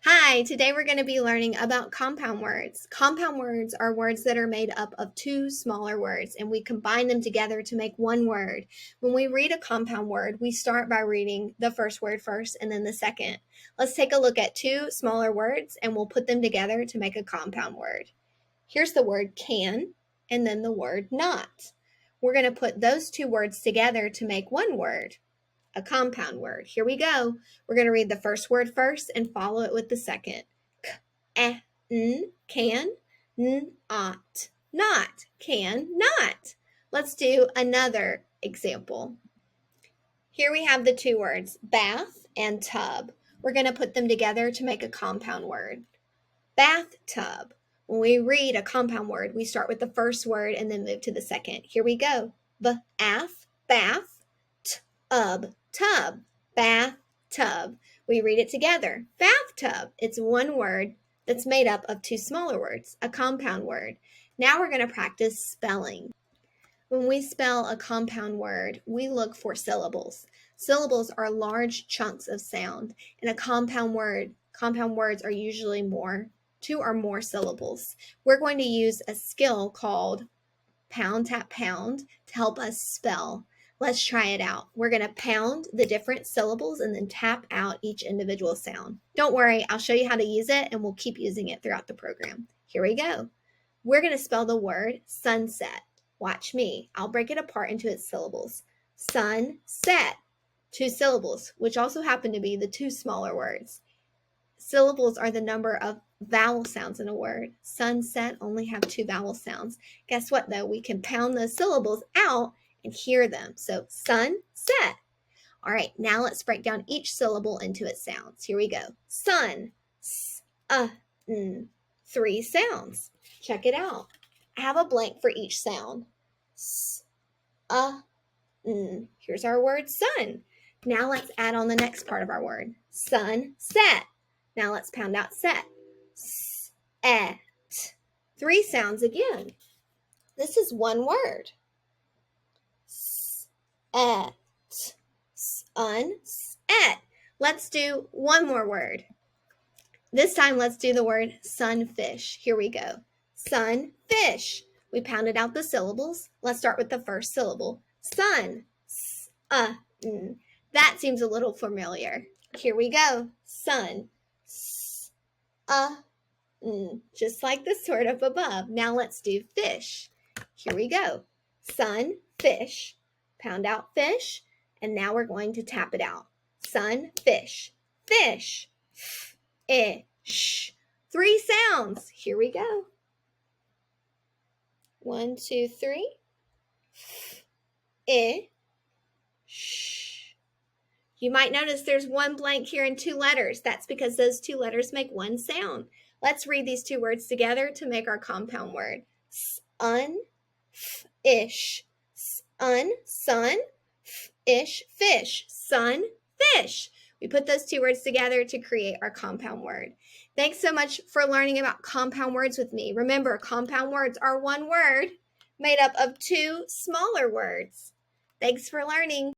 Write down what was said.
Hi, today we're going to be learning about compound words. Compound words are words that are made up of two smaller words, and we combine them together to make one word. When we read a compound word, we start by reading the first word first and then the second. Let's take a look at two smaller words, and we'll put them together to make a compound word. Here's the word can, and then the word not. We're going to put those two words together to make one word. A compound word. Here we go. We're going to read the first word first and follow it with the second. Can, not, can, not. Let's do another example. Here we have the two words, bath and tub. We're going to put them together to make a compound word. Bathtub. When we read a compound word, we start with the first word and then move to the second. Here we go. Bath, tub, tub, bathtub. We read it together. Bathtub. It's one word that's made up of two smaller words, a compound word. Now we're going to practice spelling. When we spell a compound word, we look for syllables. Syllables are large chunks of sound. In a compound words are usually two or more syllables. We're going to use a skill called pound, tap, pound to help us spell. Let's try it out. We're going to pound the different syllables and then tap out each individual sound. Don't worry, I'll show you how to use it and we'll keep using it throughout the program. Here we go. We're going to spell the word sunset. Watch me. I'll break it apart into its syllables. Sunset. Two syllables, which also happen to be the two smaller words. Syllables are the number of vowel sounds in a word. Sunset only have two vowel sounds. Guess what, though? We can pound those syllables out and hear them. So, sunset. All right, now let's break down each syllable into its sounds. Here we go. Sun, three sounds. Check it out. I have a blank for each sound. Here's our word sun. Now let's add on the next part of our word. Sunset. Now let's pound out set. S-et. Three sounds again. This is one word. S-et. Sun-set. Let's do one more word. This time let's do the word sunfish. Here we go. Sunfish. We pounded out the syllables. Let's start with the first syllable. Sun. That seems a little familiar. Here we go. Sun. Just like the sort of above. Now let's do fish. Here we go. Sun, fish. Pound out fish. And now we're going to tap it out. Sun, fish. Fish. Ish. Three sounds. Here we go. 1, 2, 3. Ish. You might notice there's one blank here and two letters. That's because those two letters make one sound. Let's read these two words together to make our compound word. Sun-ish. Sun, ish, fish. Sun, fish. We put those two words together to create our compound word. Thanks so much for learning about compound words with me. Remember, compound words are one word made up of two smaller words. Thanks for learning.